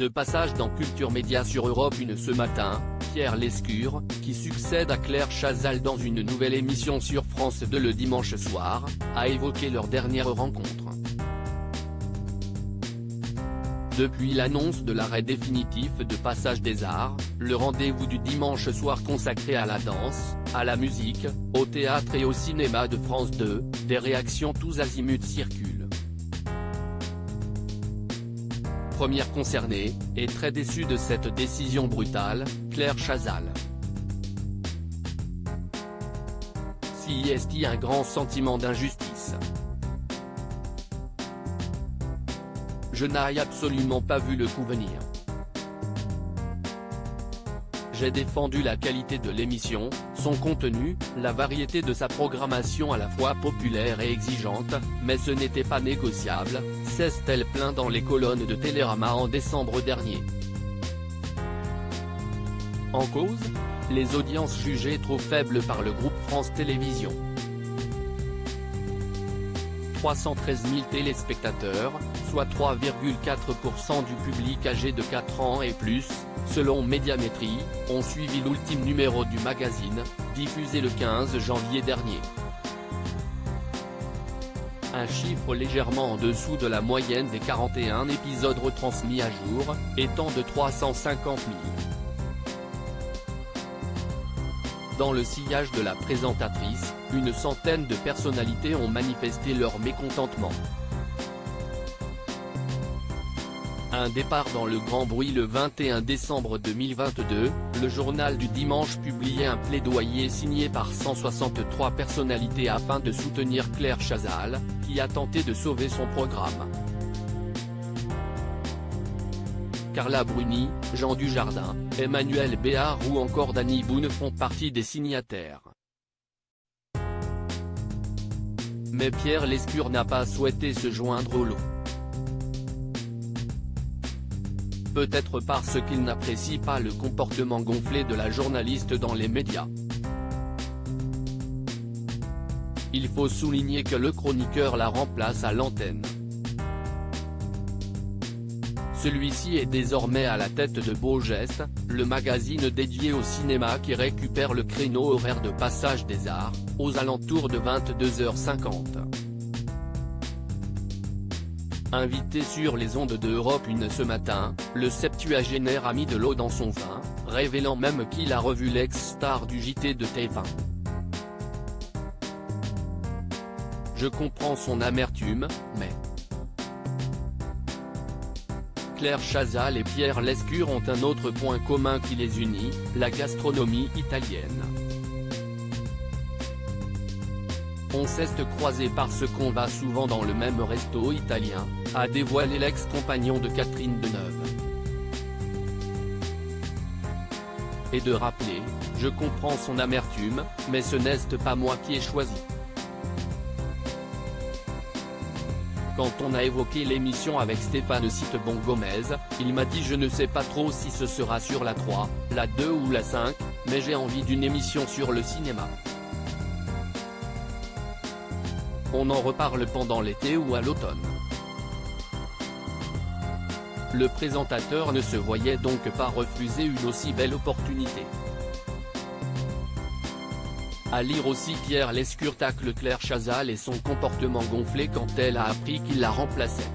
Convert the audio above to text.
De passage dans Culture Média sur Europe 1 ce matin, Pierre Lescure, qui succède à Claire Chazal dans une nouvelle émission sur France 2 le dimanche soir, a évoqué leur dernière rencontre. Depuis l'annonce de l'arrêt définitif de Passage des Arts, le rendez-vous du dimanche soir consacré à la danse, à la musique, au théâtre et au cinéma de France 2, des réactions tous azimuts circulent. Première concernée, et très déçue de cette décision brutale, Claire Chazal. Si est-il un grand sentiment d'injustice. Je n'ai absolument pas vu le coup venir. J'ai défendu la qualité de l'émission, son contenu, la variété de sa programmation à la fois populaire et exigeante, mais ce n'était pas négociable, s'est-elle plaint dans les colonnes de Télérama en décembre dernier. En cause, les audiences jugées trop faibles par le groupe France Télévisions. 313 000 téléspectateurs, soit 3,4% du public âgé de 4 ans et plus, selon Médiamétrie, ont suivi l'ultime numéro du magazine, diffusé le 15 janvier dernier. Un chiffre légèrement en dessous de la moyenne des 41 épisodes retransmis à jour, étant de 350 000. Dans le sillage de la présentatrice, une centaine de personnalités ont manifesté leur mécontentement. Un départ dans le grand bruit le 21 décembre 2022, le journal du dimanche publiait un plaidoyer signé par 163 personnalités afin de soutenir Claire Chazal, qui a tenté de sauver son programme. Carla Bruni, Jean Dujardin, Emmanuel Béard ou encore Danny Boone font partie des signataires. Mais Pierre Lescure n'a pas souhaité se joindre au lot. Peut-être parce qu'il n'apprécie pas le comportement gonflé de la journaliste dans les médias. Il faut souligner que le chroniqueur la remplace à l'antenne. Celui-ci est désormais à la tête de Beau Geste, le magazine dédié au cinéma qui récupère le créneau horaire de Passage des Arts, aux alentours de 22h50. Invité sur les ondes de Europe 1 ce matin, le septuagénaire a mis de l'eau dans son vin, révélant même qu'il a revu l'ex-star du JT de TF1. Je comprends son amertume, mais... Claire Chazal et Pierre Lescure ont un autre point commun qui les unit, la gastronomie italienne. On s'est croisé parce qu'on va souvent dans le même resto italien, a dévoilé l'ex-compagnon de Catherine Deneuve. Et de rappeler, je comprends son amertume, mais ce n'est pas moi qui ai choisi. Quand on a évoqué l'émission avec Stéphane Citebon-Gomez, il m'a dit je ne sais pas trop si ce sera sur la 3, la 2 ou la 5, mais j'ai envie d'une émission sur le cinéma. On en reparle pendant l'été ou à l'automne. Le présentateur ne se voyait donc pas refuser une aussi belle opportunité. À lire aussi Pierre Lescure tacle Claire Chazal et son comportement gonflé quand elle a appris qu'il la remplaçait.